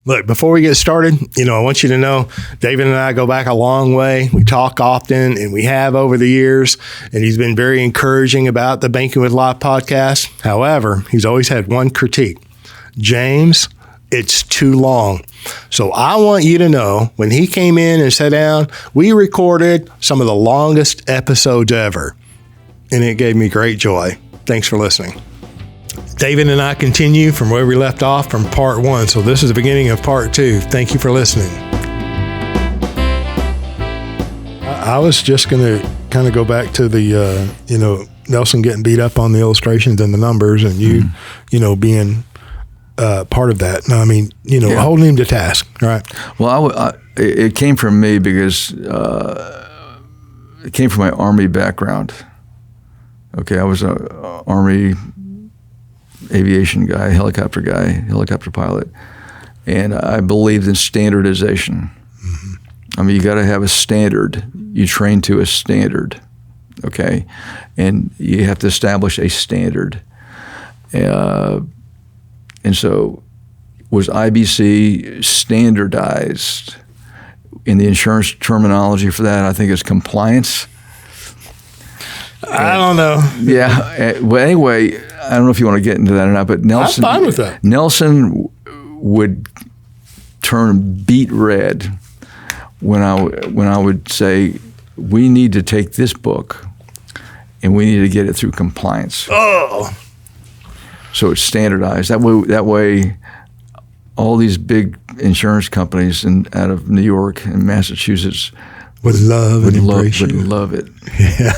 Look, before we get started, I want you to know David and I go back a long way. We talk often, and we have over the years, and he's been very encouraging about the Banking with Life podcast. However, he's always had one critique. James, it's too long. So I want you to know when he came in and sat down, we recorded some of the longest episodes ever, and it gave me great joy. Thanks for listening. David and I continue from where we left off from part 1. So this is the beginning of part 2. Thank you for listening. I was just going to kind of go back to the, Nelson getting beat up on the illustrations and the numbers, and you, being part of that. No, I mean, holding him to task, right? Well, it came from me because it came from my Army background. Okay, I was an Army aviation guy, helicopter pilot, and I believed in standardization. Mm-hmm. I mean, you got to have a standard. You train to a standard, okay, and you have to establish a standard. And so, was IBC standardized? In the insurance terminology for that, I think it's compliance. I don't know. Yeah. Well, anyway, I don't know if you want to get into that or not, but Nelson. I'm fine with that. Nelson would turn beet red when I would say, we need to take this book and we need to get it through compliance. Oh. So it's standardized. That way, all these big insurance companies out of New York and Massachusetts would love it. Yeah.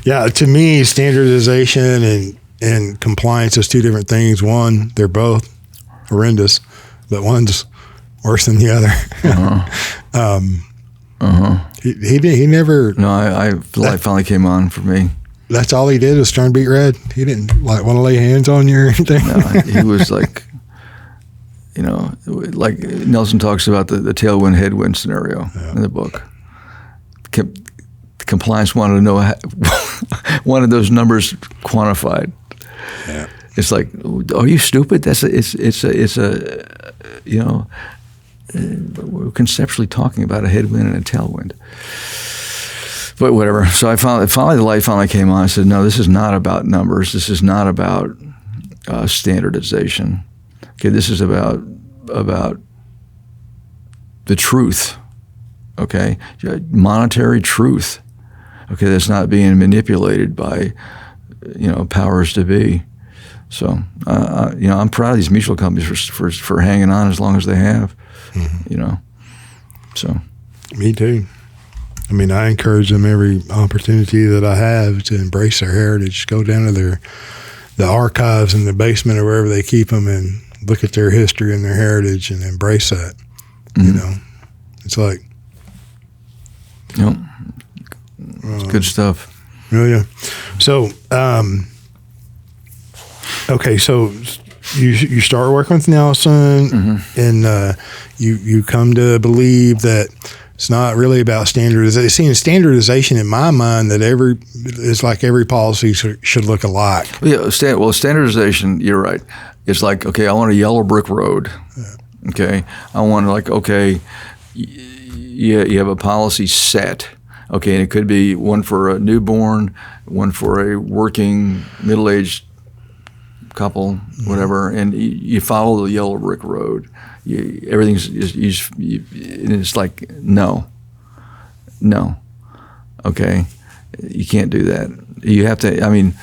Yeah, to me, standardization and compliance is two different things. One, they're both horrendous, but one's worse than the other. He never. No, the light finally came on for me. That's all he did was turn beet red. He didn't want to lay hands on you or anything. No, he was like, like Nelson talks about the tailwind headwind scenario in the book. Compliance wanted to know wanted those numbers quantified. Yeah. It's like, are you stupid? We're conceptually talking about a headwind and a tailwind. But whatever. So finally the light finally came on. I said, no, this is not about numbers. This is not about standardization. Okay, this is about the truth. Okay, monetary truth. Okay, that's not being manipulated by, powers to be. So, I'm proud of these mutual companies for hanging on as long as they have. Mm-hmm. So. Me too. I mean, I encourage them every opportunity that I have to embrace their heritage. Go down to the archives in the basement or wherever they keep them and look at their history and their heritage and embrace that. Mm-hmm. It's like. Yep. Good stuff. Yeah. So, okay. So you start working with Nelson, mm-hmm. and you come to believe that it's not really about standardization. Seeing standardization in my mind that every policy should look alike. Yeah. Standardization. You're right. It's like, okay, I want a yellow brick road. Yeah. Okay. I want you have a policy set. Okay, and it could be one for a newborn, one for a working middle-aged couple, whatever, and you follow the yellow brick road. Everything's and it's like no, okay, you can't do that. You have to. I mean,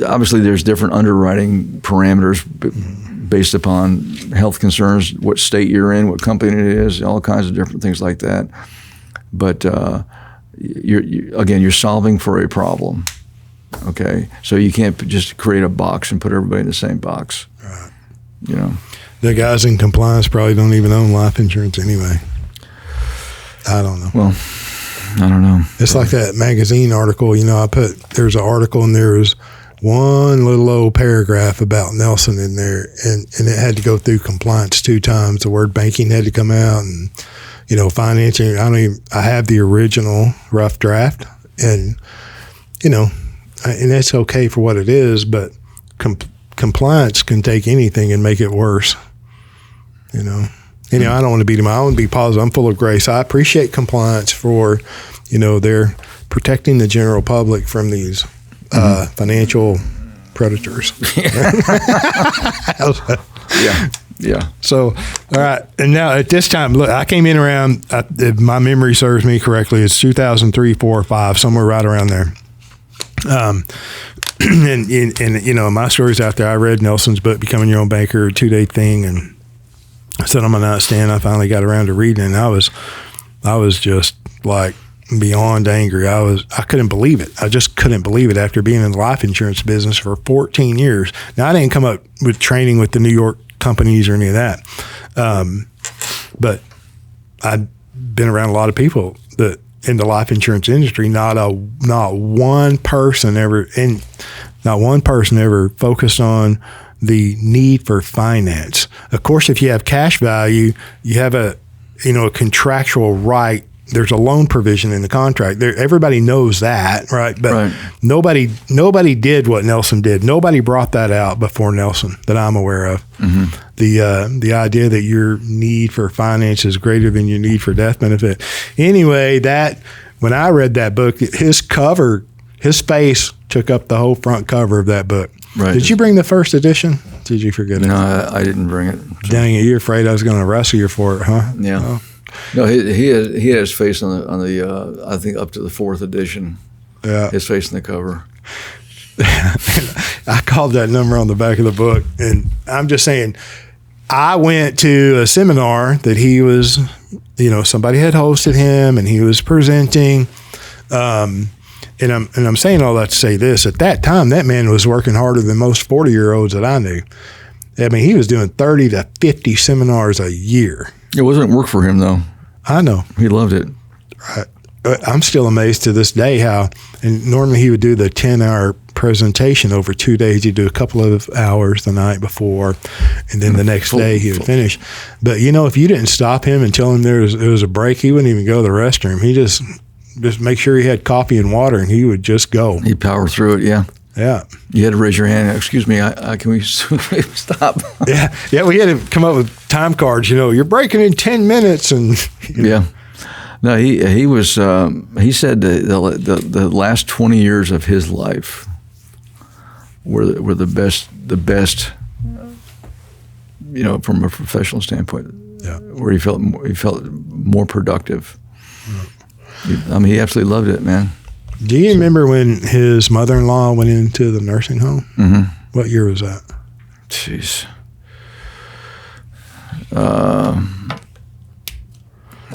obviously there's different underwriting parameters based upon health concerns, what state you're in, what company it is, all kinds of different things like that. But you're solving for a problem, okay? So you can't just create a box and put everybody in the same box. Right. The guys in compliance probably don't even own life insurance anyway. I don't know. Well, I don't know. It's like that magazine article. There's an article and there was one little old paragraph about Nelson in there, and it had to go through compliance 2 times. The word banking had to come out, and financing. I have the original rough draft, and and that's okay for what it is, but compliance can take anything and make it worse. you know. Anyway, I don't want to beat him. I want to be positive. I'm full of grace. I appreciate compliance for, you know, they're protecting the general public from these financial predators. Yeah. So, all right. And now at this time, look, I came in around, if my memory serves me correctly, it's 2003, 4, or 5, somewhere right around there. And you know, my story's out there. I read Nelson's book, Becoming Your Own Banker, 2-day thing, and I sat on my nightstand. I finally got around to reading, and I was just like beyond angry. I couldn't believe it. I just couldn't believe it after being in the life insurance business for 14 years. Now, I didn't come up with training with the New York companies or any of that, but I'd been around a lot of people that in the life insurance industry. Not one person ever focused on the need for finance. Of course, if you have cash value, you have a contractual right. There's a loan provision in the contract. Everybody knows that, right? But nobody did what Nelson did. Nobody brought that out before Nelson that I'm aware of. Mm-hmm. The idea that your need for finance is greater than your need for death benefit. Anyway, when I read that book, his face took up the whole front cover of that book. Right. Did you bring the first edition? Did you forget it? No, I didn't bring it. So. Dang it! You're afraid I was going to wrestle you for it, huh? Yeah. Oh. No, he had his face on the I think up to the 4th edition. Yeah. His face on the cover. I called that number on the back of the book, and I'm just saying, I went to a seminar that he was, somebody had hosted him, and he was presenting. And I'm saying all that to say this: at that time, that man was working harder than most 40-year-olds that I knew. I mean, he was doing 30 to 50 seminars a year. It wasn't work for him, though. I know. He loved it. I'm still amazed to this day how, and normally he would do the 10-hour presentation over 2 days. He'd do a couple of hours the night before, and then the next day he would finish. But, if you didn't stop him and tell him there was a break, he wouldn't even go to the restroom. He just make sure he had coffee and water, and he would just go. He'd power through it, yeah. Yeah. You had to raise your hand. Excuse me, can we stop? Yeah, we had to come up with time cards. You're breaking in 10 minutes, and yeah. No, he was. He said the last 20 years of his life were the best. From a professional standpoint. Yeah. Where he felt more productive. Yeah. He absolutely loved it, man. Do you remember when his mother-in-law went into the nursing home? Mm-hmm. What year was that? Jeez. I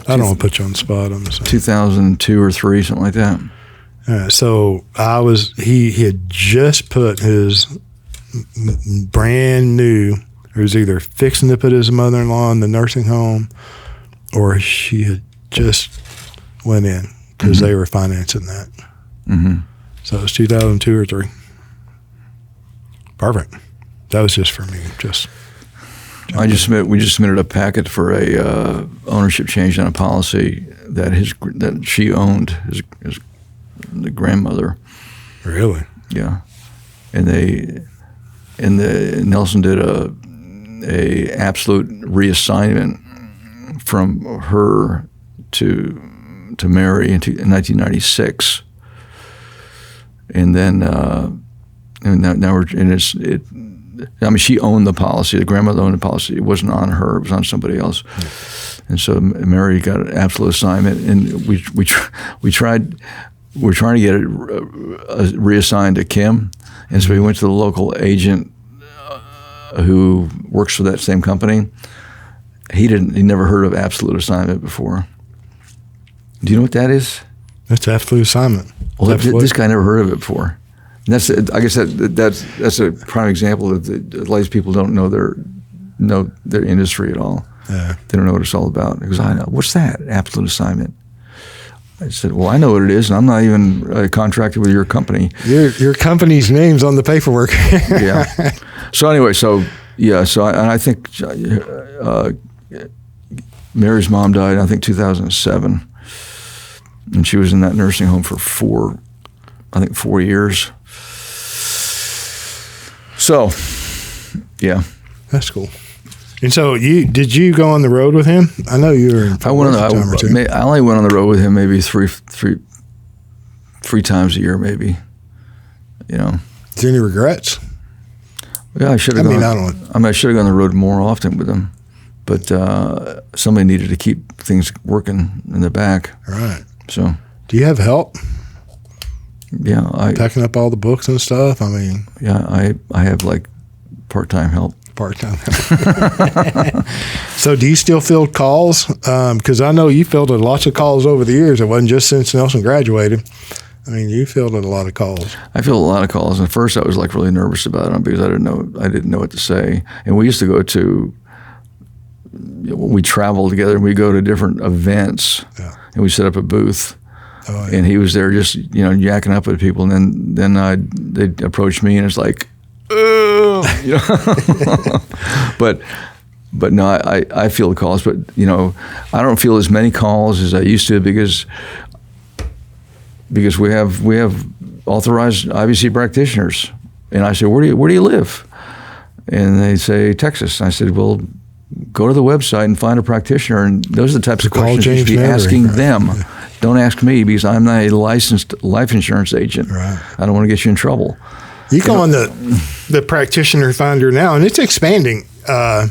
don't want to put you on the spot on this. 2002 or 3, something like that. So he had just put his brand new, he was either fixing to put his mother-in-law in the nursing home, or she had just went in because they were financing that. Mm-hmm. So it was 2002 or 3. Perfect. That was just for me. We just submitted a packet for a ownership change on a policy that she owned, the grandmother. Really? Yeah. And Nelson did a absolute reassignment from her to Mary in 1996, and then now we're in it. I mean, she owned the policy. The grandmother owned the policy. It wasn't on her. It was on somebody else. And so Mary got an absolute assignment, and we tried. We're trying to get it reassigned to Kim, and so we went to the local agent who works for that same company. He never heard of absolute assignment before. Do you know what that is? That's absolute assignment. Well, this guy never heard of it before. And I guess that's a prime example of a lot of these people don't know their industry at all. Yeah. They don't know what it's all about. He goes, I know. What's that? Absolute assignment. I said, well, I know what it is, and I'm not even contracted with your company. Your company's name's on the paperwork. Yeah. So anyway, I think Mary's mom died, I think 2007, and she was in that nursing home for 4 years. So, yeah. That's cool. And so did you go on the road with him? I know you were. I only went on the road with him maybe three times a year, maybe. You know. Is there any regrets? Yeah, I should have gone. I should have gone on the road more often with him, but somebody needed to keep things working in the back. Right. So. Do you have help? Yeah, packing up all the books and stuff. I mean. Yeah, I have like part-time help. Part-time. So do you still field calls? Because I know you fielded lots of calls over the years. It wasn't just since Nelson graduated. I mean, you fielded a lot of calls. I fielded a lot of calls. At first, I was like really nervous about them because I didn't know what to say. And we used to go to, when we traveled together, and we go to different events, and we set up a booth. Oh, yeah. And he was there just yakking up with people, and then they'd approach me, and it's like, but no, I field calls, but I don't field as many calls as I used to because we have authorized IBC practitioners, and I said, where do you live? And they say Texas. And I said, well, go to the website and find a practitioner, and those are the types of questions you should be asking them. Right. Don't ask me because I'm not a licensed life insurance agent. Right. I don't want to get you in trouble. You go on the practitioner finder now, and it's expanding. So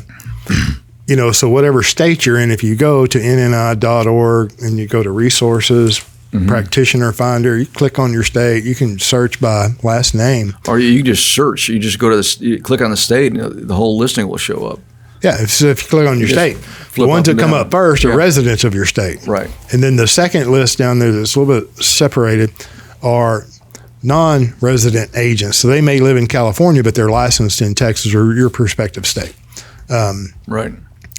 whatever state you're in, if you go to NNI.org and you go to resources, practitioner finder, you click on your state, you can search by last name. Or you just search. You just go to you click on the state, and the whole listing will show up. Yeah, if you click on your state, the ones that come up first are residents of your state. Right. And then the second list down there that's a little bit separated are non-resident agents. So they may live in California, but they're licensed in Texas or your prospective state. Right.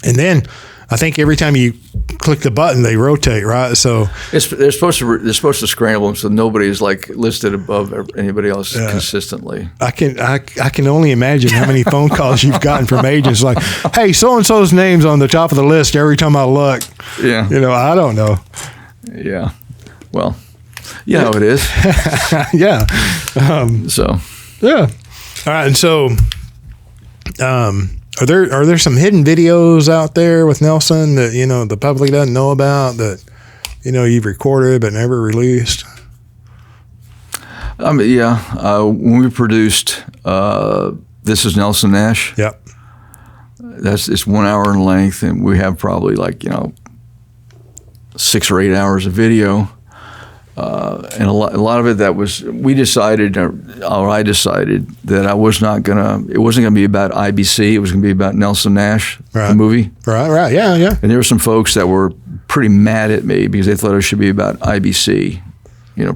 And then I think every time you click the button, they rotate, right? So they're supposed to scramble them so nobody's like listed above anybody else consistently. I can only imagine how many phone calls you've gotten from agents like, hey, so and so's name's on the top of the list every time I look. Yeah. I don't know. Yeah. Well, you know how it is. Yeah. So. Yeah. All right. And so, are there some hidden videos out there with Nelson that the public doesn't know about that you've recorded but never released? When we produced This Is Nelson Nash. Yep. It's 1 hour in length, and we have probably 6 or 8 hours of video. And a lot of it I decided that it wasn't going to be about IBC. It was going to be about Nelson Nash, the movie. Right. Yeah. And there were some folks that were pretty mad at me because they thought it should be about IBC,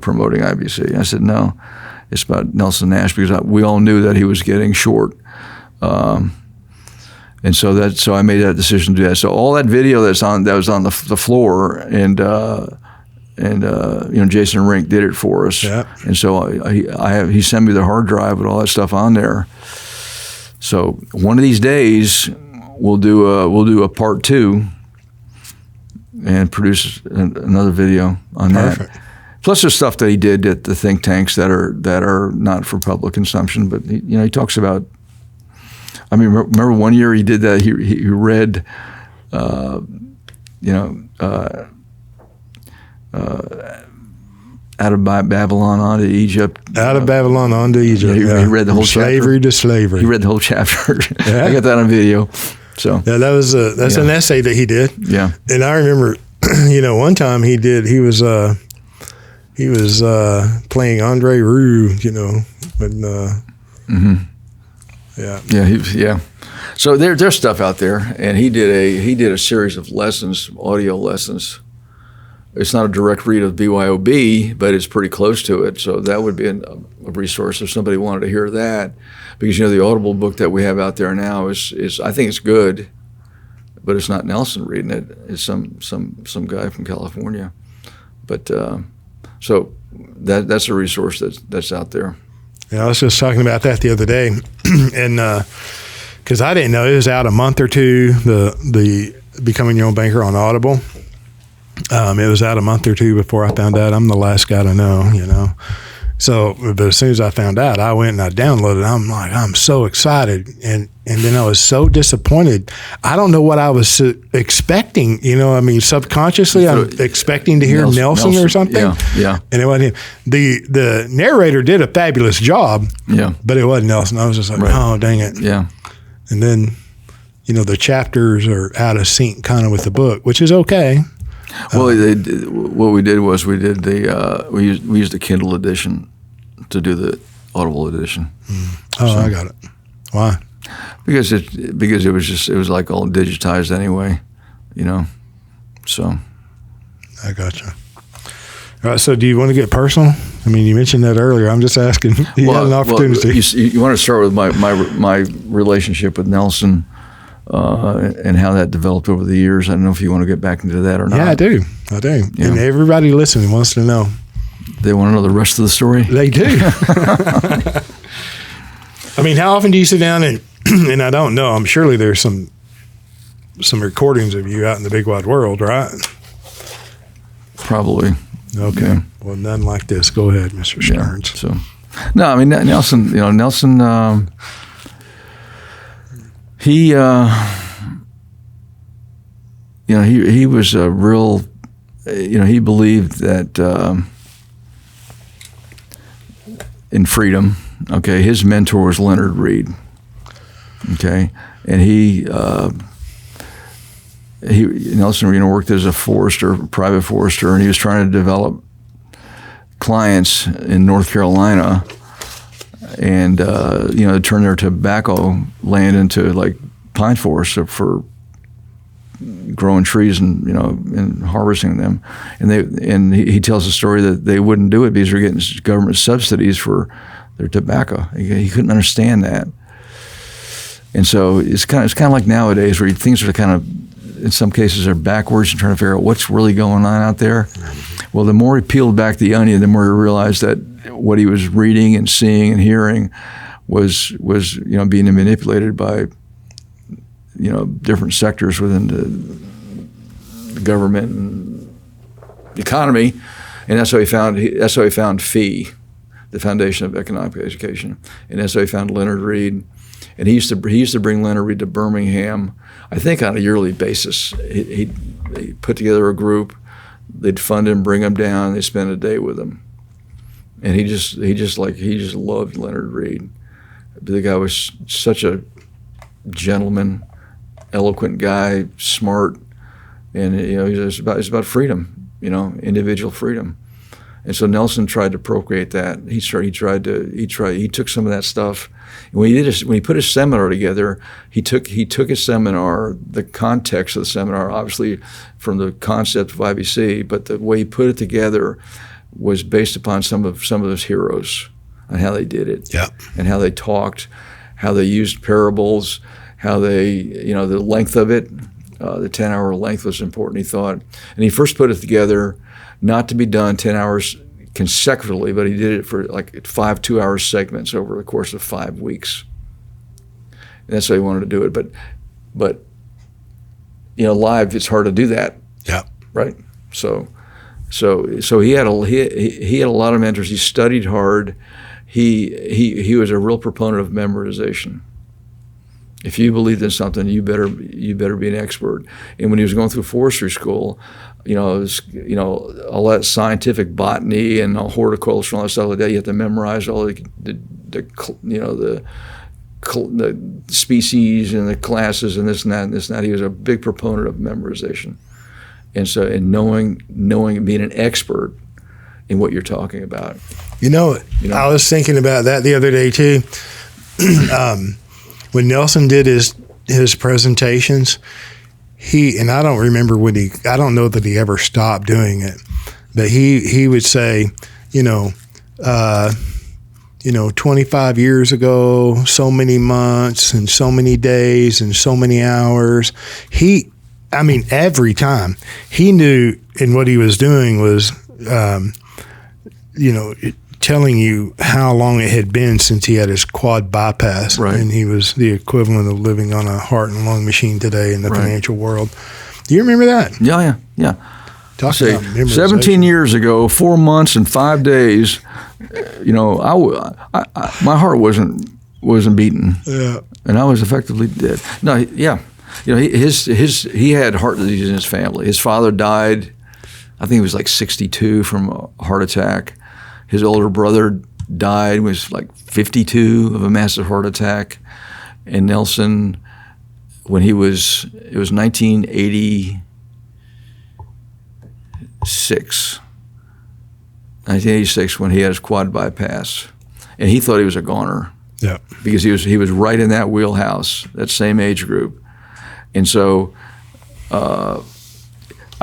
promoting IBC. I said, no, it's about Nelson Nash because we all knew that he was getting short. And so I made that decision to do that. So all that video that was on the floor, and Jason Rink did it for us. Yeah. And so he sent me the hard drive with all that stuff on there. So one of these days we'll do a part 2 and produce another video on Perfect. That. Plus there's stuff that he did at the think tanks that are not for public consumption, but he talks about. I mean, remember one year he did that. He read, out of Babylon onto Egypt. Out of Babylon onto Egypt. Yeah, he read the whole slavery chapter. to slavery. He read the whole chapter. Yeah. I got that on video. So yeah, that's an essay that he did. Yeah, and I remember, one time he was playing Andre Roux, Yeah. So there's stuff out there, and he did a series of lessons, audio lessons. It's not a direct read of BYOB, but it's pretty close to it. So that would be a resource if somebody wanted to hear that, because the Audible book that we have out there now is I think it's good, but it's not Nelson reading it. It's some guy from California, but so that's a resource that's out there. Yeah, I was just talking about that the other day, and because I didn't know it was out a month or two. The Becoming Your Own Banker on Audible. It was out a month or two before I found out. I'm the last guy to know, So, but as soon as I found out, I went and I downloaded it. I'm so excited, and And then I was so disappointed. I don't know what I was expecting. Subconsciously, I'm expecting to hear Nelson or something. Yeah. And it wasn't him. The narrator did a fabulous job. Yeah. But it wasn't Nelson. I was just like, oh, dang it. Yeah. And then, the chapters are out of sync kind of with the book, which is okay. Well, what we did was we used the Kindle edition to do the Audible edition. I got it. Why? Because it was like all digitized anyway, So I gotcha. All right. So, do you want to get personal? I mean, you mentioned that earlier. I'm just asking. You had an opportunity. You want to start with my relationship with Nelson and how that developed over the years. I don't know if you want to get back into that or not. Yeah, I do. Yeah. And everybody listening wants to know. They want to know the rest of the story? They do. I mean, how often do you sit down and I don't know, surely there's some recordings of you out in the big wide world, right? Probably. Okay. Yeah. Well, none like this. Go ahead, Mr. Stearns. Yeah, so, no, I mean, Nelson, he was a real, he believed that in freedom. Okay, his mentor was Leonard Reed. Okay, and Nelson, worked as a private forester, and he was trying to develop clients in North Carolina, and turn their tobacco land into like pine forests for growing trees and harvesting them. And he tells a story that they wouldn't do it because they're getting government subsidies for their tobacco. He couldn't understand that. And so it's kind of like nowadays where things are kind of, in some cases, are backwards and trying to figure out what's really going on out there. Well, the more he peeled back the onion, the more he realized that what he was reading and seeing and hearing was being manipulated by different sectors within the government and the economy, and that's how he found FEE, the Foundation of Economic Education, and that's how he found Leonard Reed. And he used to bring Leonard Reed to Birmingham, I think on a yearly basis. He put together a group, they'd fund him, bring him down, they'd spend a day with him, and he just loved Leonard Reed. The guy was such a gentleman, eloquent guy, smart, and it's about freedom, individual freedom. And so Nelson tried to procreate that. He took some of that stuff. And when he put his seminar together, he took his seminar, the context of the seminar, obviously from the concept of IBC, but the way he put it together was based upon some of those heroes and how they did it, and how they talked, how they used parables, how they, the length of it, the 10-hour length was important, he thought. And he first put it together not to be done 10 hours consecutively, but he did it for like 5 2-hour segments over the course of 5 weeks. And that's how he wanted to do it. But live, it's hard to do that. Yeah. Right. So he had a lot of mentors. He studied hard. He was a real proponent of memorization. If you believed in something, you better be an expert. And when he was going through forestry school, all that scientific botany and horticulture and all that stuff like that, you have to memorize all the species and the classes and this and that and this and that. He was a big proponent of memorization, and knowing and being an expert in what you're talking about. I was thinking about that the other day too. When Nelson did his presentations, and I don't remember I don't know that he ever stopped doing it, but he would say, 25 years ago, so many months and so many days and so many hours. Every time he knew, and what he was doing was, telling you how long it had been since he had his quad bypass. Right. And he was the equivalent of living on a heart and lung machine today in the financial world. Do you remember that? Yeah. Talk about memorization. 17 years ago, 4 months and 5 days, my heart wasn't wasn't beaten. Yeah. And I was effectively dead. No, yeah. You know, he had heart disease in his family. His father died, I think he was like 62 from a heart attack. His older brother died, was like 52 of a massive heart attack. And Nelson, when it was 1986, 1986 when he had his quad bypass. And he thought he was a goner. Yeah. Because he was right in that wheelhouse, that same age group. And so I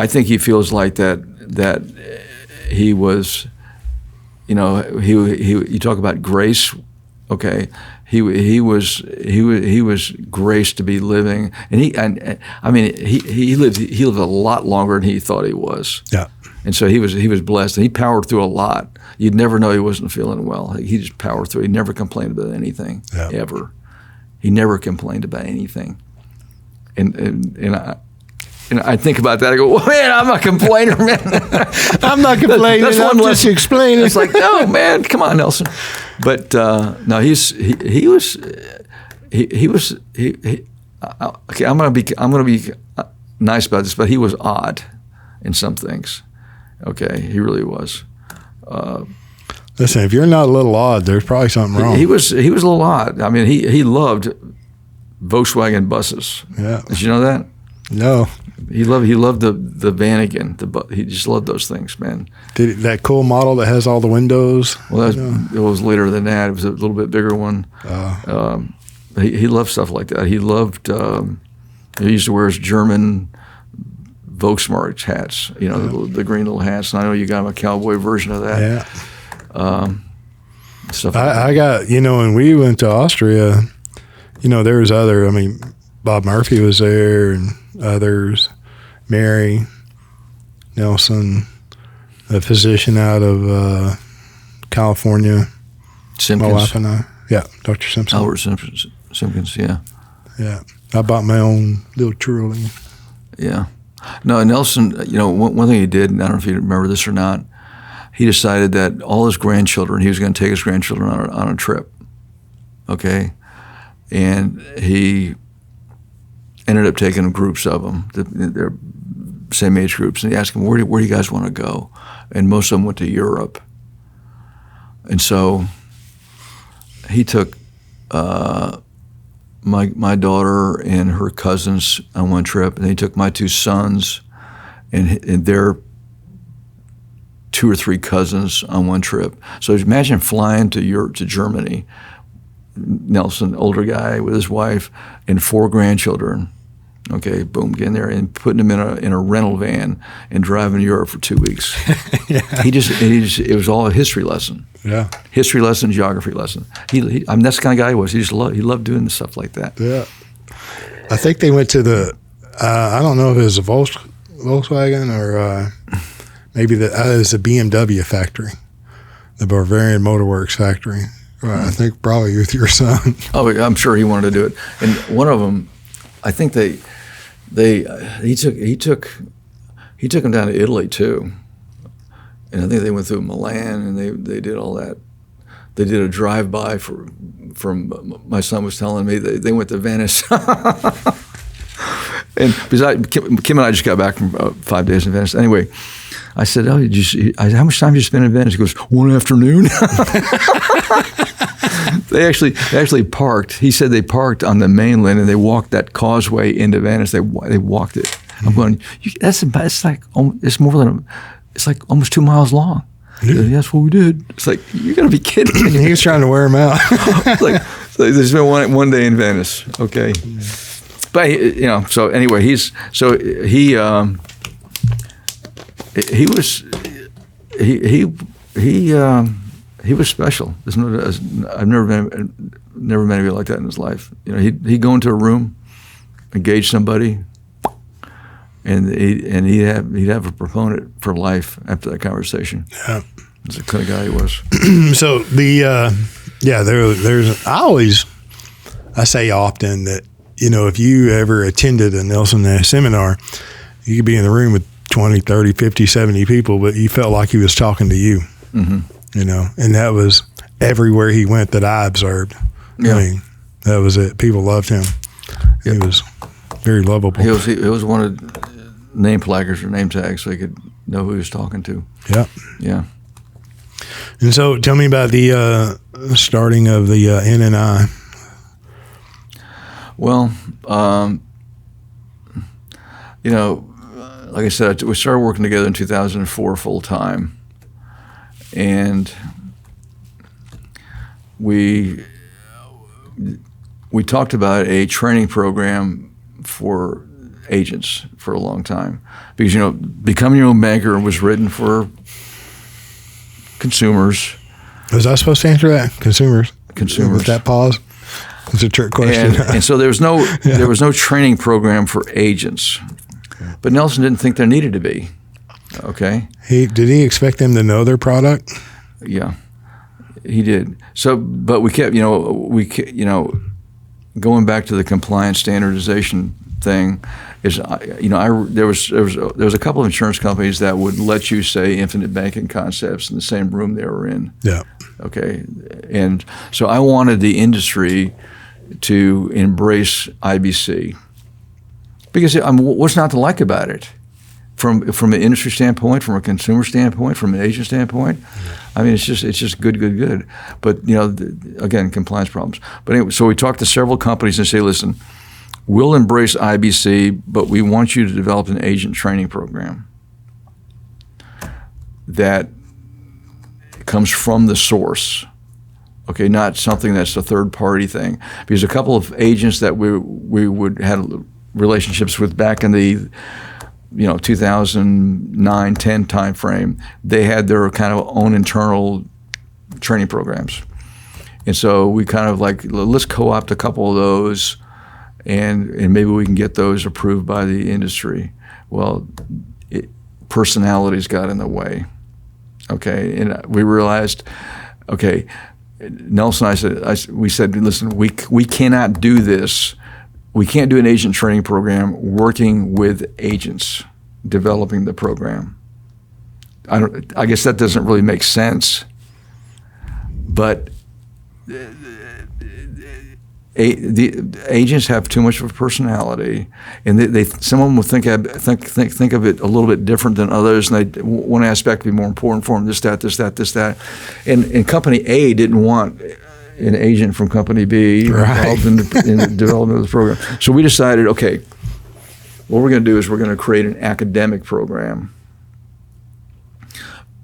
think he feels like that he was, you know, you talk about grace, okay? He was graced to be living, and I mean he lived a lot longer than he thought he was. Yeah. And so he was blessed, and he powered through a lot. You'd never know he wasn't feeling well. He just powered through. He never complained about anything, ever. He never complained about anything. And I think about that. I go, well, man, I'm a complainer, man. I'm not complaining. That's I'm just explaining. It's like, no, man, come on, Nelson. But no, he was. Okay, I'm gonna be nice about this, but he was odd in some things. Okay, he really was. Listen, if you're not a little odd, there's probably something wrong. He was a little odd. I mean, he loved Volkswagen buses. Yeah. Did you know that? No. He loved the Vanagon. He just loved those things, man. That cool model that has all the windows? Well, it was later than that. It was a little bit bigger one. He loved stuff like that. He loved. He used to wear his German Volksmark hats. You know, the green little hats. And I know you got him a cowboy version of that. Yeah. Stuff. I got, you know, when we went to Austria, you know, there was other. I mean, Bob Murphy was there and others. Mary, Nelson, a physician out of California. Simpkins. My wife and I. Yeah, Dr. Simpson. Albert Simpkins, yeah. Yeah. I bought my own little Truly. Yeah. No, Nelson, you know, one thing he did, and I don't know if you remember this or not, he decided that all his grandchildren, he was going to take his grandchildren on a trip, okay? And he ended up taking groups of them, they're same age groups, and he asked them, where do you guys want to go? And most of them went to Europe. And so he took my daughter and her cousins on one trip, and he took my two sons and their 2 or 3 cousins on one trip. So imagine flying to Europe, to Germany, Nelson, older guy with his wife, and 4 grandchildren. Okay, boom, getting there and putting them in a rental van and driving to Europe for 2 weeks. Yeah. It was all a history lesson. Yeah. History lesson, geography lesson. I mean, that's the kind of guy he was. He loved doing stuff like that. Yeah. I think they went to the, I don't know if it was a Volkswagen or maybe it was a BMW factory, the Bavarian Motor Works factory. I think probably with your son. Oh, I'm sure he wanted to do it. And one of them, I think he took him down to Italy too. And I think they went through Milan and they did all that. They did a drive-by from my son was telling me they went to Venice. And besides, Kim and I just got back from 5 days in Venice. Anyway, I said, "Oh, how much time did you spend in Venice?" He goes, "1 afternoon." They actually parked. He said they parked on the mainland and they walked that causeway into Venice. They walked it. Mm-hmm. I'm going. It's like almost 2 miles long. Yeah. Said, that's what we did. It's like, you got to be kidding me. He was trying to wear him out. So there's been one day in Venice. Okay. But you know, so anyway, he was special. I've never met anybody like that in his life. You know, he'd go into a room, engage somebody, and he'd have a proponent for life after that conversation. Yeah, that's the kind of guy he was. So I say often that, you know, if you ever attended a Nelson Nash seminar, you could be in the room with 20, 30, 50, 70 people, but you felt like he was talking to you. Mm-hmm. You know, and that was everywhere he went that I observed. Yeah. I mean, that was it. People loved him. He was very lovable. He was one of the name placards or name tags so he could know who he was talking to. Yeah. Yeah. And so tell me about the starting of the NNI. Well, like I said, we started working together in 2004 full time. And we talked about a training program for agents for a long time because, becoming your own banker was written for consumers. Was I supposed to answer that? Consumers. With that pause? It's a trick question. And so there was no training program for agents. But Nelson didn't think there needed to be. Okay. Did he expect them to know their product? Yeah, he did. So, but we kept, going back to the compliance standardization thing. There was a couple of insurance companies that would let you say Infinite Banking Concepts in the same room they were in. Yeah. Okay. And so I wanted the industry to embrace IBC because what's not to like about it? From an industry standpoint, from a consumer standpoint, from an agent standpoint, I mean, it's just good. But again, compliance problems. But anyway, so we talked to several companies and say, listen, we'll embrace IBC, but we want you to develop an agent training program that comes from the source. Okay, not something that's a third party thing. Because a couple of agents that we would had relationships with back in the 2009-10 time frame, they had their kind of own internal training programs. And so we kind of like, let's co-opt a couple of those and maybe we can get those approved by the industry. Well, personalities got in the way. Okay, and we realized, okay, Nelson and I said, listen, we cannot do this. We can't do an agent training program working with agents developing the program. I guess that doesn't really make sense. But the agents have too much of a personality, and some of them will think of it a little bit different than others, and one aspect would be more important for them. This, that, and Company A didn't want an agent from Company B involved in the development of the program. So we decided, okay, what we're going to do is we're going to create an academic program,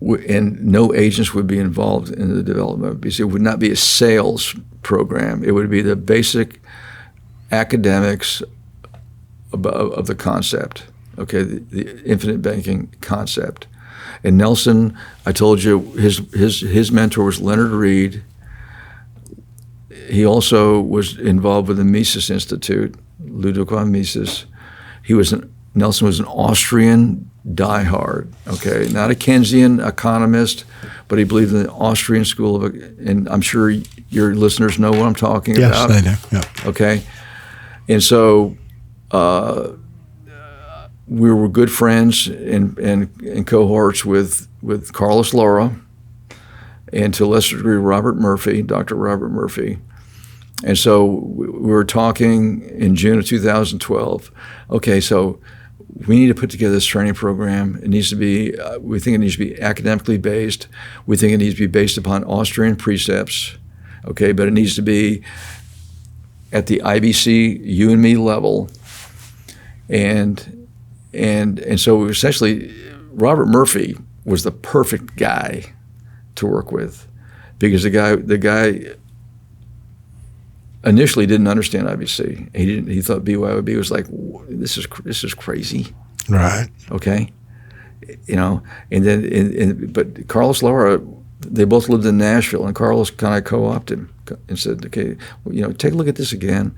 and no agents would be involved in the development because it would not be a sales program. It would be the basic academics of the concept, okay, the infinite banking concept. And Nelson, I told you, his mentor was Leonard Reed. He also was involved with the Mises Institute, Ludwig von Mises. Nelson was an Austrian diehard, okay, not a Keynesian economist, but he believed in the Austrian school and I'm sure your listeners know what I'm talking about. Yes, they do. Yeah. Okay, and so we were good friends and cohorts with Carlos Lara, and to a lesser degree Dr. Robert Murphy. And so we were talking in June of 2012. Okay, so we need to put together this training program. It needs to be, we think it needs to be academically based. We think it needs to be based upon Austrian precepts, okay, but it needs to be at the IBC, you and me level. And so essentially, Robert Murphy was the perfect guy to work with because the guy initially didn't understand IBC. He thought BYOB was like, this is crazy. Right. Okay. And then but Carlos Lara, they both lived in Nashville, and Carlos kind of co-opted him and said, okay, take a look at this again.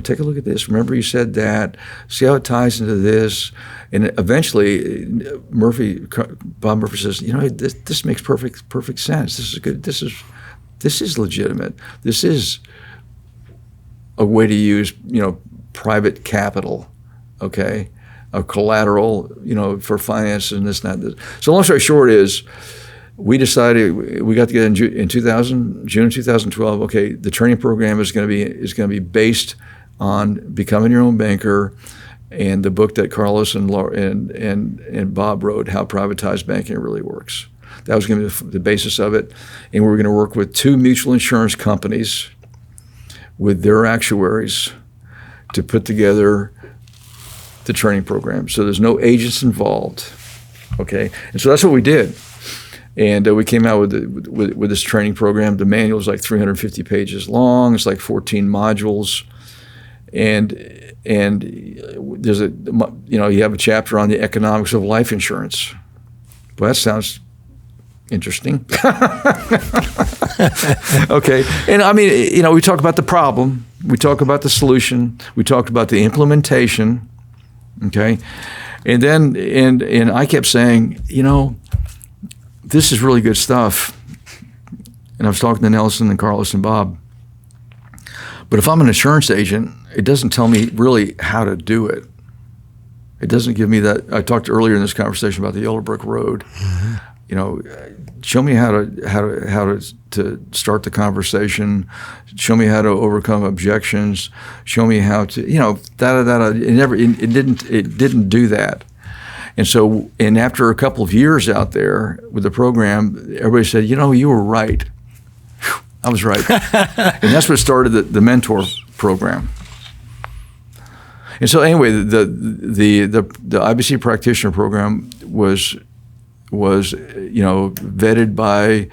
Take a look at this. Remember you said that. See how it ties into this. And eventually, Bob Murphy says, this makes perfect sense. This is good. This is legitimate. This is a way to use, private capital, okay, a collateral, for finance and this and that. So long story short is, we decided, we got together in June 2012. Okay, the training program is going to be based on becoming your own banker, and the book that Carlos and Bob wrote, How Privatized Banking Really Works. That was going to be the basis of it, and we were going to work with 2 mutual insurance companies with their actuaries to put together the training program. So there's no agents involved. Okay, and so that's what we did. And we came out with this training program. The manual is like 350 pages long. It's like 14 modules, and there's you have a chapter on the economics of life insurance. Well, that sounds interesting. Okay, and I mean, we talk about the problem, we talk about the solution, we talked about the implementation. Okay, and then and I kept saying, this is really good stuff. And I was talking to Nelson and Carlos and Bob. But if I'm an insurance agent, it doesn't tell me really how to do it. It doesn't give me that. I talked earlier in this conversation about the Yellow Brick Road. Mm-hmm. Show me how to start the conversation. Show me how to overcome objections. Show me how to, It didn't do that. And so, and after a couple of years out there with the program, everybody said, you were right. Whew, I was right. And that's what started the mentor program. And so anyway, the IBC practitioner program was vetted by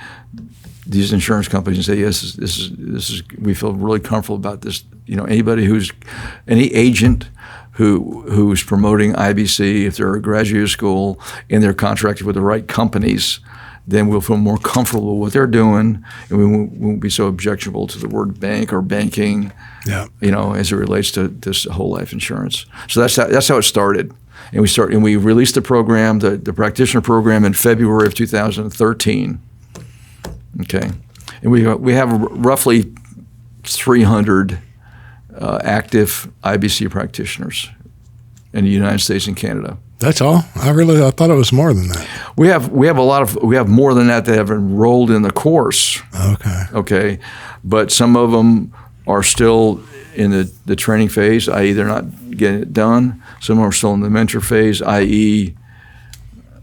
these insurance companies and say, yes, this is we feel really comfortable about this. Any agent who's promoting IBC, if they're a graduate school and they're contracted with the right companies, then we'll feel more comfortable with what they're doing, and we won't be so objectionable to the word bank or banking, as it relates to this whole life insurance. So that's how it started. And we released the program, the practitioner program, in February of 2013. Okay, and we have roughly 300 active IBC practitioners in the United States and Canada. That's all? I thought it was more than that. We have more than that have enrolled in the course. Okay. Okay, but some of them are still in the training phase, i.e. they're not getting it done. Some of them are still in the mentor phase, i.e.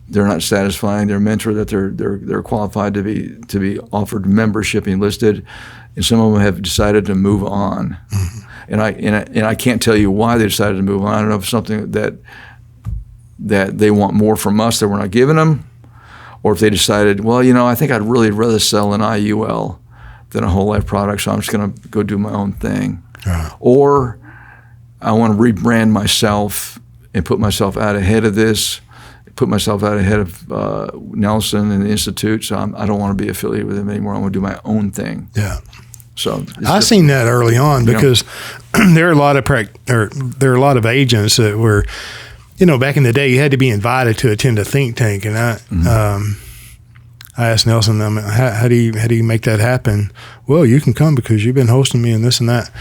they're not satisfying their mentor that they're qualified to be offered membership and listed, and some of them have decided to move on. Mm-hmm. And I can't tell you why they decided to move on. I don't know if it's something that they want more from us that we're not giving them, or if they decided, well, I think I'd really rather sell an IUL than a whole life product, so I'm just going to go do my own thing. Right. Or I want to rebrand myself and put myself out ahead of this, put myself out ahead of Nelson and the Institute, so I don't want to be affiliated with them anymore. I want to do my own thing. Yeah. So I seen that early on because there are a lot of agents that were, back in the day, you had to be invited to attend a think tank, and I asked Nelson, how do you make that happen? Well, you can come because you've been hosting me and this and that.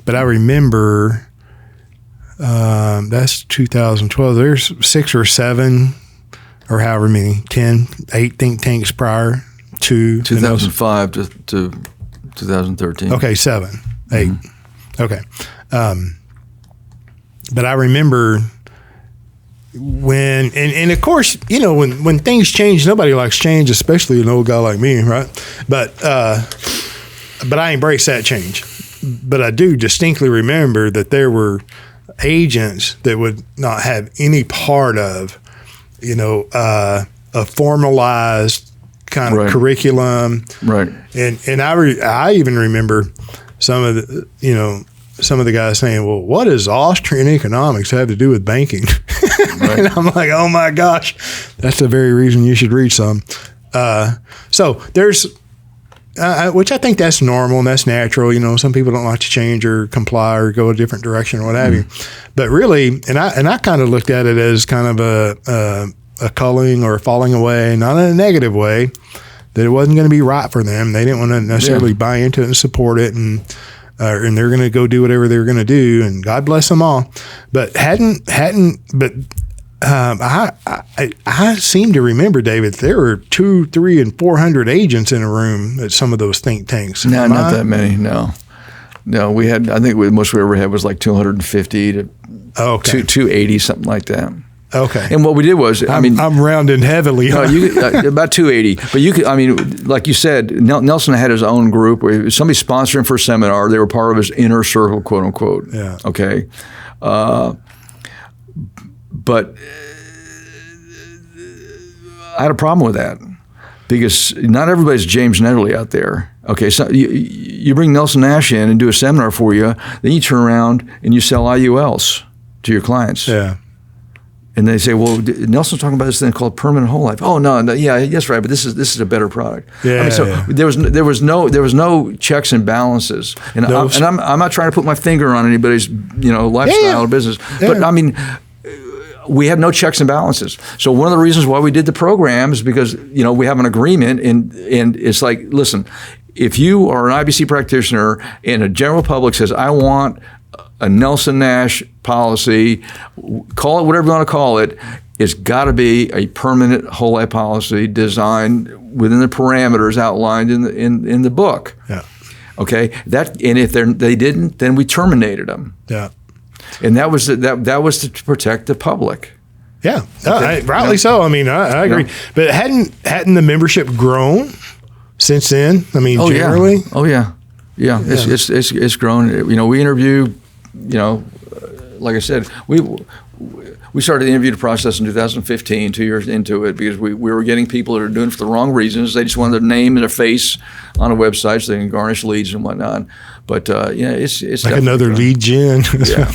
But I remember that's 2012. There's 6 or 7 or however many, 8 think tanks prior to 2005 to 2013. Okay, 7, 8. Mm-hmm. Okay. But I remember when, and of course, when things change, nobody likes change, especially an old guy like me, right? But I embrace that change. But I do distinctly remember that there were agents that would not have any part of, a formalized kind of curriculum. Right. And I even remember some of the guys saying, well, what does Austrian economics have to do with banking? Right. And I'm like, oh my gosh, that's the very reason you should read some. So there's, which I think that's normal and that's natural. Some people don't like to change or comply or go a different direction or what have you. But really, and I kind of looked at it as kind of a culling or falling away, not in a negative way, that it wasn't going to be right for them. They didn't want to necessarily buy into it and support it, and they're going to go do whatever they're going to do, and God bless them all. But I seem to remember, David, there were 200, 300, and 400 agents in a room at some of those think tanks. No, not that many. No, we had. I think the most we ever had was like 250 to 280, something like that. Okay. And what we did was, I'm rounding heavily. No, about 280. But you could, like you said, Nelson had his own group where somebody sponsored him for a seminar. They were part of his inner circle, quote unquote. Yeah. Okay. But I had a problem with that because not everybody's James Neathery out there. Okay, so you bring Nelson Nash in and do a seminar for you, then you turn around and you sell IULs to your clients. Yeah. And they say, well, Nelson's talking about this thing called permanent whole life. Oh no, yeah, that's right, but this is a better product. Yeah. There was no checks and balances, and I'm not trying to put my finger on anybody's lifestyle or business, but we had no checks and balances. So one of the reasons why we did the program is because we have an agreement, and it's like, listen, if you are an IBC practitioner and a general public says, I want a Nelson Nash policy, call it whatever you want to call it, it's got to be a permanent whole life policy designed within the parameters outlined in the book. Yeah. Okay. And if they didn't, then we terminated them. Yeah. And that was to protect the public. Yeah. Rightly so. I mean, I agree. Yeah. But hadn't the membership grown since then? I mean, generally. Yeah. Oh yeah. Yeah. It's grown. We interview. Like I said, we started the interview process in 2015, 2 years into it, because we were getting people that are doing it for the wrong reasons. They just wanted their name and their face on a website so they can garnish leads and whatnot. But it's like another lead gen. Yeah.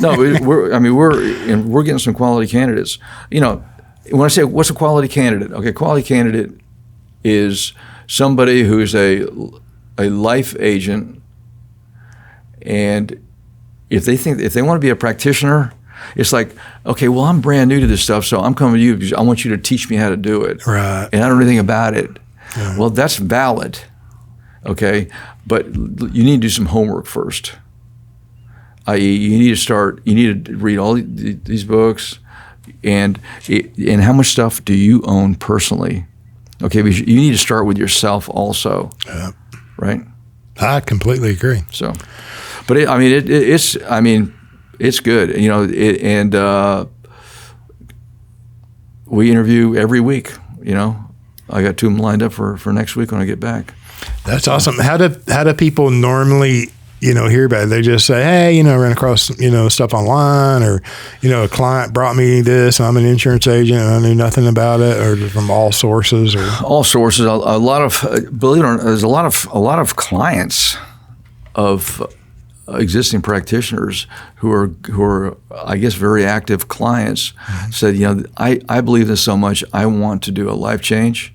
No, we're getting some quality candidates. When I say what's a quality candidate, okay, quality candidate is somebody who's a life agent, and if they want to be a practitioner, it's like, okay, well, I'm brand new to this stuff, so I'm coming to you because I want you to teach me how to do it. Right. And I don't know anything about it. Yeah. Well, that's valid, okay? But you need to do some homework first. I.e., you need to read all these books, and how much stuff do you own personally? Okay, because you need to start with yourself also, right? I completely agree. So, but it's good, and we interview every week. I got 2 of them lined up for next week when I get back. That's awesome. How do people normally hear about it? They just say, hey, I ran across stuff online, or a client brought me this, and I'm an insurance agent and I knew nothing about it, or from all sources, or all sources. A lot of, believe it or not, there's a lot of clients of existing practitioners who are I guess very active clients, said, I believe this so much, I want to do a life change,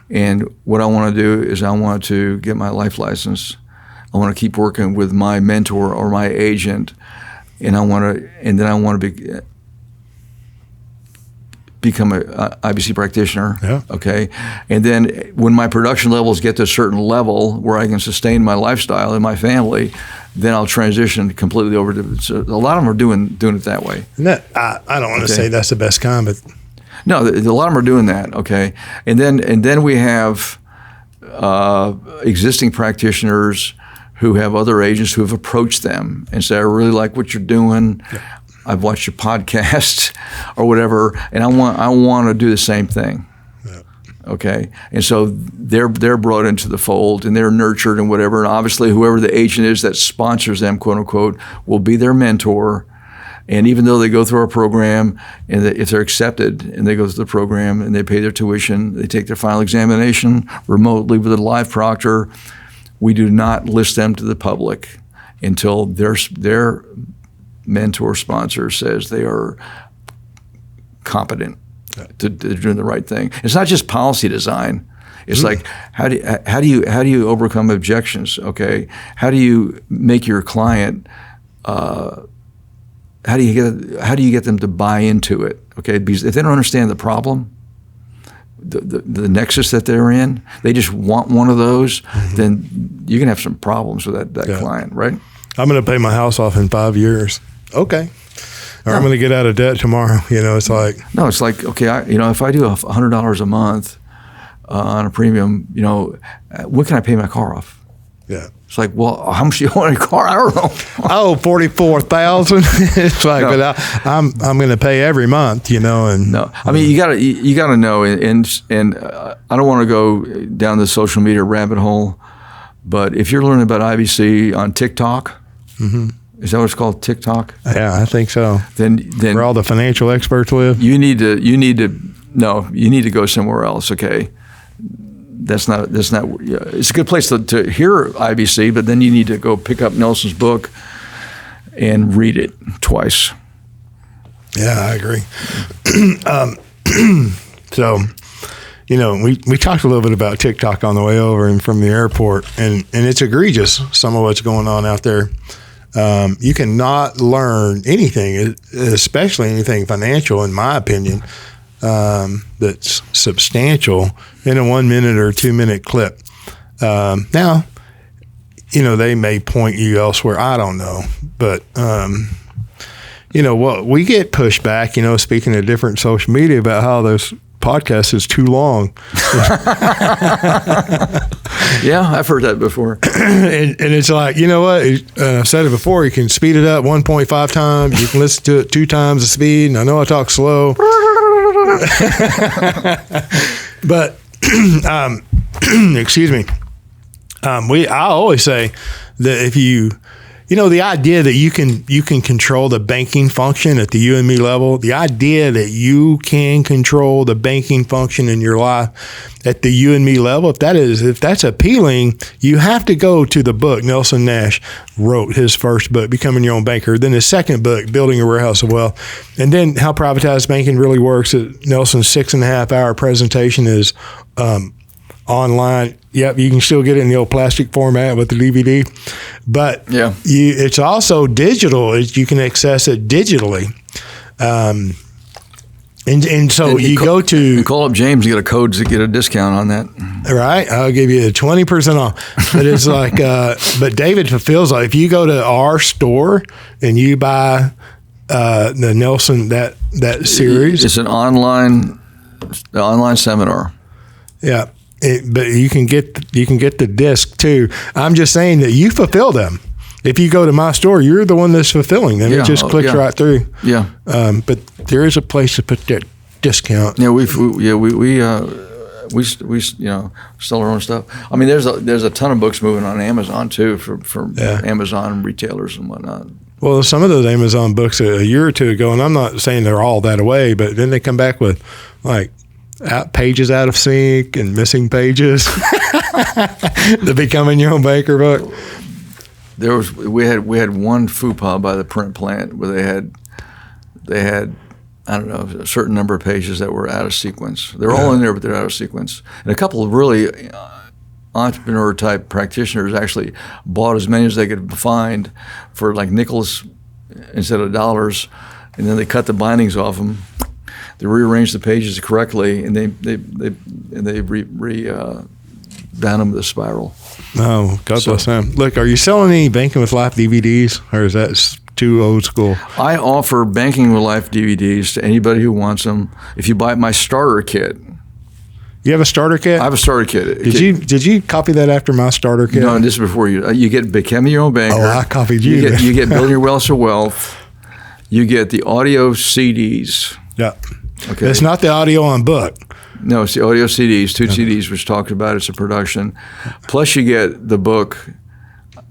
and what I want to do is I want to get my life license. I want to keep working with my mentor or my agent, and I want to become a IBC practitioner. Yeah. Okay. And then when my production levels get to a certain level where I can sustain my lifestyle and my family, then I'll transition completely over to. So a lot of them are doing it that way. I don't want to say that's the best kind, but no, a lot of them are doing that. Okay. And then we have existing practitioners who have other agents who have approached them and say, I really like what you're doing. Yeah. I've watched your podcast or whatever, and I want to do the same thing. Yeah. Okay, and so they're brought into the fold, and they're nurtured and whatever. And obviously, whoever the agent is that sponsors them, quote unquote, will be their mentor. And even though they go through our program, and if they're accepted, and they go through the program and they pay their tuition, they take their final examination remotely with a live proctor, we do not list them to the public until their mentor sponsor says they are competent to doing the right thing. It's not just policy design. It's like how do you overcome objections? Okay, how do you make your client? How do you get them to buy into it? Okay, because if they don't understand the problem, the nexus that they're in, they just want one of those, then you can have some problems with that client, right? I'm going to pay my house off in 5 years. Okay. or I'm going to get out of debt tomorrow. It's like. No, it's like, okay, if I do $100 a month on a premium, when can I pay my car off? Yeah. It's like, well, how much do you want a car? I don't know. Oh, $44,000. It's like, no. But I'm going to pay every month, and no. I mean, you gotta know, and I don't want to go down the social media rabbit hole, but if you're learning about IBC on TikTok, is that what it's called, TikTok? Yeah, I think so. Then where all the financial experts live. You need to go somewhere else. Okay. That's not. It's a good place to hear IBC, but then you need to go pick up Nelson's book and read it twice. Yeah, I agree. So, we talked a little bit about TikTok on the way over and from the airport, and it's egregious, some of what's going on out there. You cannot learn anything, especially anything financial, in my opinion, that's substantial in a 1 minute or 2 minute clip. Now, they may point you elsewhere. I don't know. But, what we get pushed back, speaking of different social media, about how this podcast is too long. Yeah, I've heard that before. and it's like, what? I've said it before. You can speed it up 1.5 times. You can listen to it 2 times the speed. And I know I talk slow. But excuse me. I always say that if the idea that you can control the banking function at the you and me level, the idea that you can control the banking function in your life at the you and me level, if that's appealing, you have to go to the book Nelson Nash wrote, his first book, Becoming Your Own Banker, then his second book, Building a Warehouse of Wealth, and then How Privatized Banking Really Works. Nelson's 6.5-hour presentation is online. Yep, you can still get it in the old plastic format with the DVD, but yeah, it's also digital. You can access it digitally, and so you go to call up James and get a code to get a discount on that. Right, I'll give you 20% off. But it's like, but David fulfills. Like, if you go to our store and you buy the Nelson that series, it's an online seminar. Yeah. But you can get the disc too. I'm just saying that you fulfill them. If you go to my store, you're the one that's fulfilling them. It just clicks right through. Yeah. But there is a place to put that discount. Yeah, we sell our own stuff. I mean, there's a ton of books moving on Amazon too for Amazon retailers and whatnot. Well, some of those Amazon books a year or two ago, and I'm not saying they're all that way, but then they come back with like pages out of sync and missing pages. The Becoming Your Own Banker book. We had one FUPA by the print plant where they had I don't know, a certain number of pages that were out of sequence. They're all in there, but they're out of sequence. And a couple of really entrepreneur type practitioners actually bought as many as they could find for like nickels instead of dollars, and then they cut the bindings off them. They rearranged the pages correctly, and they bound them with a spiral. Oh, God bless them. Look, are you selling any Banking with Life DVDs, or is that too old school? I offer Banking with Life DVDs to anybody who wants them. If you buy my starter kit. You have a starter kit? I have a starter kit. Did you copy that after my starter kit? No, this is before you. You get Becoming Your Own Banker. Oh, I copied you. You get Building Your Wealth of Wealth. You get the audio CDs. Yeah. Okay. It's not the audio on book. No, it's the audio CDs, two CDs, which talked about it's a production. Plus you get the book.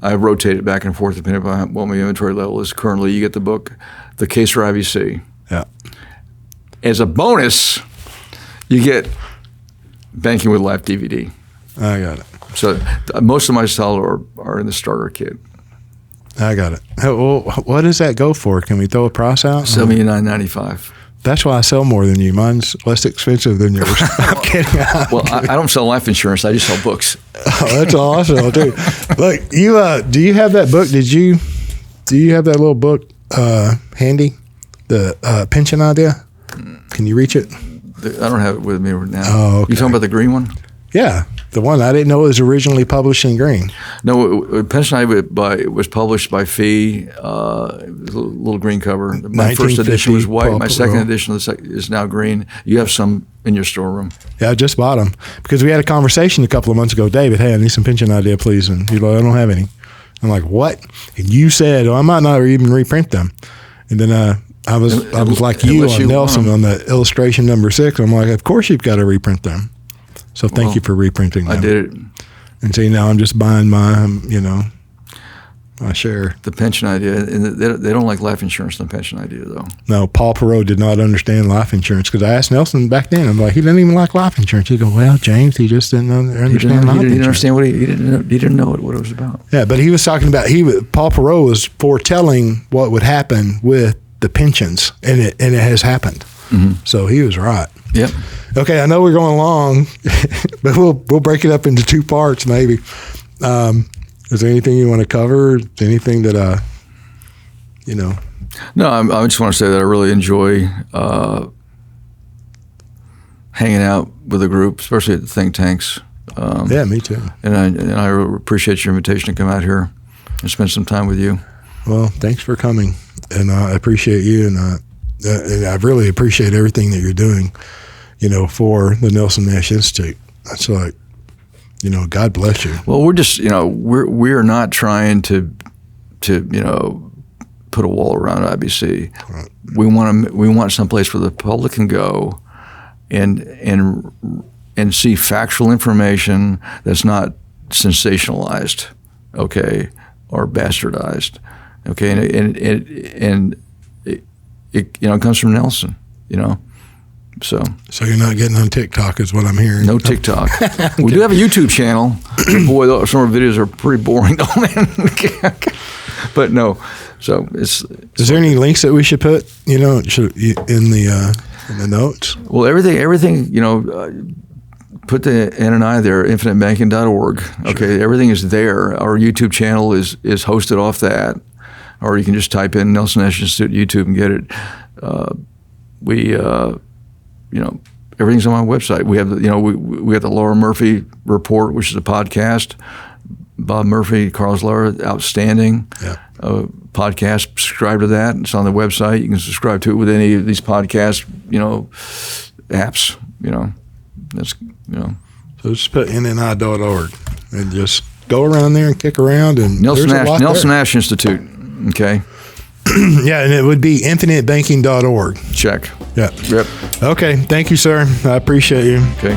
I rotate it back and forth depending on what my inventory level is currently. You get the book, The Case for IBC. Yeah. As a bonus, you get Banking with Life DVD. I got it. So most of my style are in the starter kit. I got it. Well, what does that go for? Can we throw a price out? $79.95. That's why I sell more than you. Mine's less expensive than yours. I'm kidding. Well, I don't sell life insurance. I just sell books. Oh, that's all I sell too. Look, do you have that book? Do you have that little book handy? The pension idea? Can you reach it? I don't have it with me right now. Oh, okay. You talking about the green one? Yeah. The one I didn't know was originally published in green. No, Pension ID was published by Fee. It was a little green cover. My first edition was white. My second edition is now green. You have some in your storeroom. Yeah, I just bought them because we had a conversation a couple of months ago. David, hey, I need some pension idea, please. And he's like, I don't have any. I'm like, what? And you said, I might not even reprint them. And then I was like you on Nelson on the illustration number 6. I'm like, of course you've got to reprint them. So thank you for reprinting them. I did it. And see, now I'm just buying my, my share. The pension idea, and they don't like life insurance in the pension idea, though. No, Paul Perot did not understand life insurance because I asked Nelson back then. I'm like, he didn't even like life insurance. He goes, well, James, he just didn't understand life insurance. He didn't understand he didn't know what it was about. Yeah, but he was talking about Paul Perot was foretelling what would happen with the pensions, and it has happened. Mm-hmm. So he was right. Yep. Okay, I know we're going long, but we'll break it up into 2 parts maybe. Is there anything you want to cover? Anything that No, I just want to say that I really enjoy hanging out with a group, especially at the think tanks. Yeah, me too. And I appreciate your invitation to come out here and spend some time with you. Well, thanks for coming, and I appreciate you, and I really appreciate everything that you're doing, for the Nelson Nash Institute. That's like, God bless you. Well, we're just, we're not trying to put a wall around IBC. Right. We want someplace where the public can go and see factual information that's not sensationalized, okay, or bastardized, okay, and it comes from Nelson, So you're not getting on TikTok is what I'm hearing. No TikTok. Okay. We do have a YouTube channel. Boy, some of our videos are pretty boring, though, man. But no, so it's. Is there any links that we should put, in the notes? Well, everything, put the NNI there, infinitebanking.org. Okay, right. Everything is there. Our YouTube channel is hosted off that, or you can just type in Nelson Nash Institute YouTube and get it. Everything's on my website. We have we have the Laura Murphy Report, which is a podcast. Bob Murphy, Carlos Laura, outstanding podcast. Subscribe to that. It's on the website. You can subscribe to it with any of these podcast, apps. That's So just put NNI.org and just go around there and kick around. And Nelson Nash Institute. Okay. Yeah, and it would be infinitebanking.org. Check. Yeah. Yep. Okay. Thank you, sir. I appreciate you. Okay.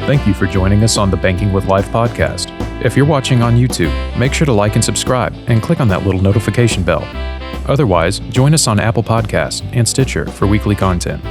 Thank you for joining us on the Banking with Life podcast. If you're watching on YouTube, make sure to like and subscribe and click on that little notification bell. Otherwise, join us on Apple Podcasts and Stitcher for weekly content.